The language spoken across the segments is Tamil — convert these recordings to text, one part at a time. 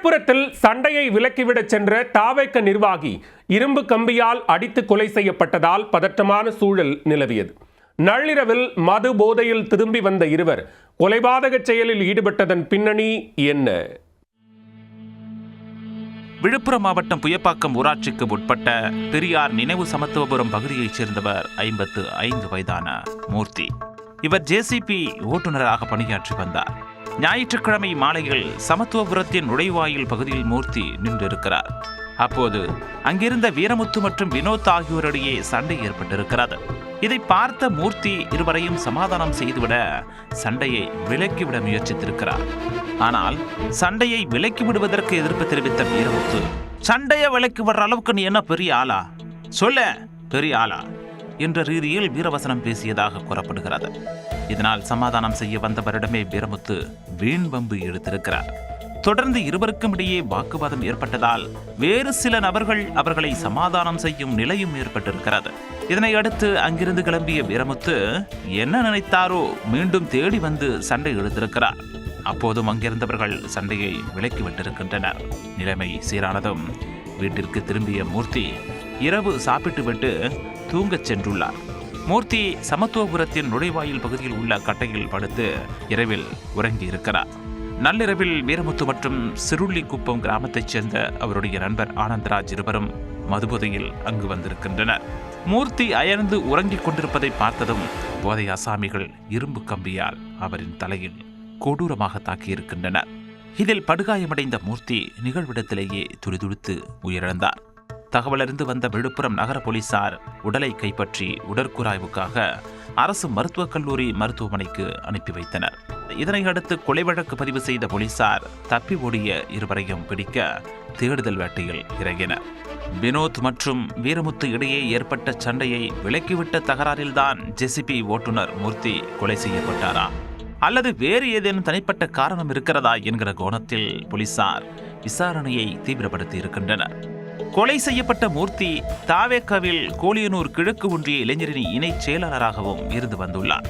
விழுப்புரத்தில் சண்டையை விலக்கிவிடச் சென்ற தாவேக நிர்வாகி இரும்பு கம்பியால் அடித்து கொலை செய்யப்பட்டதால் பதற்றமான சூழல் நிலவியது. நள்ளிரவில் மது போதையில் திரும்பி வந்த இருவர் கொலைபாதக செயலில் ஈடுபட்டதன் பின்னணி என்ன? விழுப்புரம் மாவட்டம் புயப்பாக்கம் ஊராட்சிக்கு உட்பட்ட பெரியார் நினைவு சமத்துவபுரம் பகுதியைச் சேர்ந்தவர் 55 வயதான மூர்த்தி. இவர் ஜேசிபி ஓட்டுநராக பணியாற்றி வந்தார். ஞாயிற்றுக்கிழமை மாலையில் சமத்துவபுரத்தின் நுழைவாயில் பகுதியில் மூர்த்தி நின்றிருக்கிறார். அப்போது அங்கிருந்த வீரமுத்து மற்றும் வினோத் ஆகியோரிடையே சண்டை ஏற்பட்டிருக்கிறது. இதை பார்த்த மூர்த்தி இருவரையும் சமாதானம் செய்துவிட சண்டையை விலக்கிவிட முயற்சித்திருக்கிறார். ஆனால் சண்டையை விலக்கி விடுவதற்கு எதிர்ப்பு தெரிவித்த வீரமுத்து, சண்டையை விலக்கி விடுற அளவுக்கு நீ என்ன பெரிய ஆளா? சொல்ல பெரிய ஆளா என்ற ரீதியில் வீரவசனம் பேசியதாக கூறப்படுகிறது. இதனால் சமாதானம் செய்ய வந்தவரிடமே வீரமுத்து வீண் வம்பு இழுத்திருக்கிறார். தொடர்ந்து இருவருக்கும் இடையே வாக்குவாதம் ஏற்பட்டதால் வேறு சில நபர்கள் அவர்களை சமாதானம் செய்யும் நிலையும் ஏற்பட்டிருக்கிறது. இதனை அடுத்து அங்கிருந்து கிளம்பிய வீரமுத்து என்ன நினைத்தாரோ மீண்டும் தேடி வந்து சண்டை இழுத்திருக்கிறார். அப்போதும் அங்கிருந்தவர்கள் சண்டையை விலக்கிவிட்டிருக்கின்றனர். நிலைமை சீரானதும் வீட்டிற்கு திரும்பிய மூர்த்தி இரவு சாப்பிட்டுவிட்டு தூங்கச் சென்றுள்ளார். மூர்த்தி சமத்துவபுரத்தின் நுழைவாயில் பகுதியில் உள்ள கட்டையில் படுத்து இரவில் உறங்கியிருக்கிறார். நள்ளிரவில் வீரமுத்து மற்றும் சிறுள்ளிக்குப்பம் கிராமத்தைச் சேர்ந்த அவருடைய நண்பர் ஆனந்தராஜ் இருவரும் மதுபோதையில் அங்கு வந்திருக்கின்றனர். மூர்த்தி அயர்ந்து உறங்கிக் கொண்டிருப்பதை பார்த்ததும் போதை ஆசாமிகள் இரும்பு கம்பியால் அவரின் தலையில் கொடூரமாக தாக்கியிருக்கின்றனர். இதில் படுகாயமடைந்த மூர்த்தி நிகழ்விடத்திலேயே துடிதுடித்து உயிரிழந்தார். தகவலறிந்து வந்த விழுப்புரம் நகர போலீசார் உடலை கைப்பற்றி உடற்கூராய்வுக்காக அரசு மருத்துவக் கல்லூரி மருத்துவமனைக்கு அனுப்பி வைத்தனர். இதனை அடுத்து கொலை வழக்கு பதிவு செய்த போலீசார் தப்பி ஓடிய இருவரையும் பிடிக்க தேடுதல் வேட்டையில் இறங்கினர். வினோத் மற்றும் வீரமுத்து இடையே ஏற்பட்ட சண்டையை விலக்கிவிட்ட தகராறில்தான் ஜேசிபி ஓட்டுநர் மூர்த்தி கொலை செய்யப்பட்டாரா அல்லது வேறு ஏதேனும் தனிப்பட்ட காரணம் இருக்கிறதா என்கிற கோணத்தில் போலீசார் விசாரணையை தீவிரப்படுத்தி இருக்கின்றனர். கொலை செய்யப்பட்ட மூர்த்தி தாவேக்காவில் கோலியனூர் கிழக்கு ஒன்றிய இளைஞரணி இணைச் செயலாளராகவும் இருந்து வந்துள்ளார்.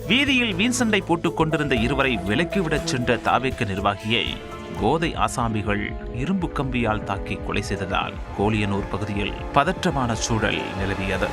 வீதியில் வீண் சண்டை போட்டுக் கொண்டிருந்த இருவரை விலக்கிவிடச் சென்ற தாவேக்க நிர்வாகியை போதை ஆசாமிகள் இரும்பு கம்பியால் தாக்கி கொலை செய்ததால் கோலியனூர் பகுதியில் பதற்றமான சூழல் நிலவியது.